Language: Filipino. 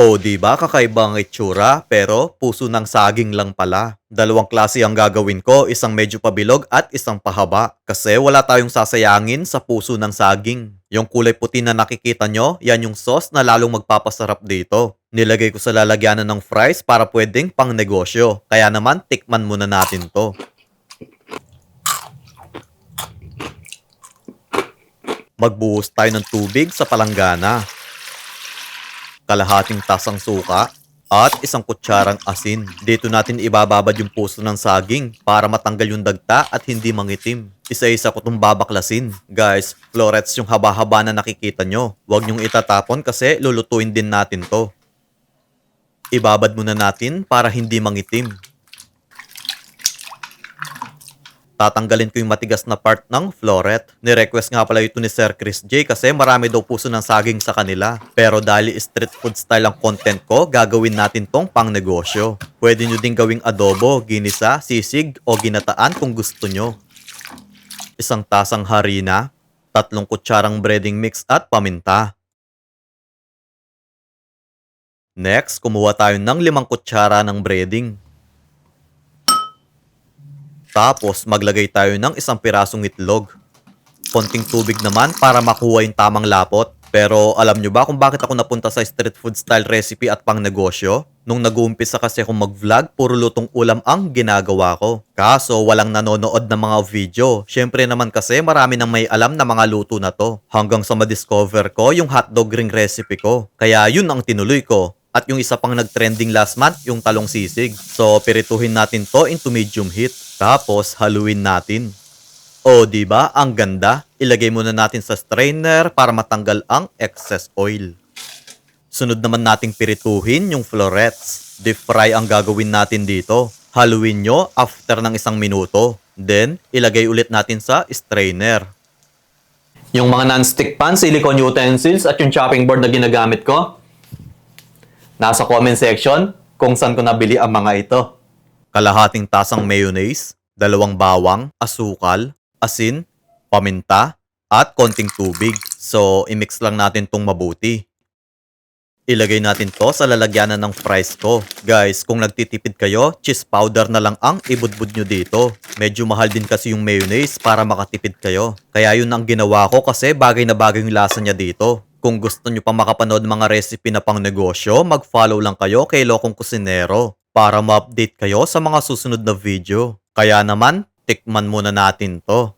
O, di ba kakaiba ang itsura, pero puso ng saging lang pala. Dalawang klase ang gagawin ko, isang medyo pabilog at isang pahaba. Kasi wala tayong sasayangin sa puso ng saging. Yung kulay puti na nakikita nyo, yan yung sauce na lalong magpapasarap dito. Nilagay ko sa lalagyanan ng fries para pwedeng pang negosyo. Kaya naman, tikman muna natin to. Magbuhos tayo ng tubig sa palanggana. Kalahating tasang suka, at isang kutsarang asin. Dito natin ibababad yung puso ng saging para matanggal yung dagta at hindi mangitim. Isa-isa ko itong babaklasin. Guys, florets yung haba-haba na nakikita nyo. Huwag nyong itatapon kasi lulutuin din natin to. Ibabad muna natin para hindi mangitim. Tatanggalin ko yung matigas na part ng floret. Ni-request nga pala ito ni Sir Chris J kasi marami daw puso ng saging sa kanila. Pero dahil street food style ang content ko, gagawin natin tong pang negosyo. Pwede nyo din gawing adobo, ginisa, sisig o ginataan kung gusto nyo. Isang tasang harina, 3 kutsarang breading mix at paminta. Next, kumuha tayo ng 5 kutsara ng breading. Tapos, maglagay tayo ng 1 pirasong itlog. Konting tubig naman para makuha yung tamang lapot. Pero alam nyo ba kung bakit ako napunta sa street food style recipe at pang negosyo? Nung nag-uumpisa kasi akong mag-vlog, puro lutong ulam ang ginagawa ko. Kaso walang nanonood ng mga video. Syempre naman kasi marami nang may alam na mga luto na to. Hanggang sa ma-discover ko yung hotdog ring recipe ko. Kaya yun ang tinuloy ko. At yung isa pang nag-trending last month, yung talong sisig. So, pirituhin natin to into medium heat. Tapos, haluin natin. O, di ba? Ang ganda. Ilagay muna natin sa strainer para matanggal ang excess oil. Sunod naman nating pirituhin yung florets. Deep fry ang gagawin natin dito. Haluin nyo after ng 1 minuto. Then, ilagay ulit natin sa strainer. Yung mga non-stick pan, silicone utensils at yung chopping board na ginagamit ko, nasa comment section kung saan ko nabili ang mga ito. Kalahating tasang mayonnaise, 2 bawang, asukal, asin, paminta, at konting tubig. So, i-mix lang natin tong mabuti. Ilagay natin to sa lalagyanan ng fries ko. Guys, kung nagtitipid kayo, cheese powder na lang ang ibudbud nyo dito. Medyo mahal din kasi yung mayonnaise para makatipid kayo. Kaya yun ang ginawa ko kasi bagay na bagay yung lasa niya dito. Kung gusto nyo pa makapanood mga recipe na pang negosyo, mag-follow lang kayo kay Lokong Kusinero para ma-update kayo sa mga susunod na video. Kaya naman, tikman muna natin to.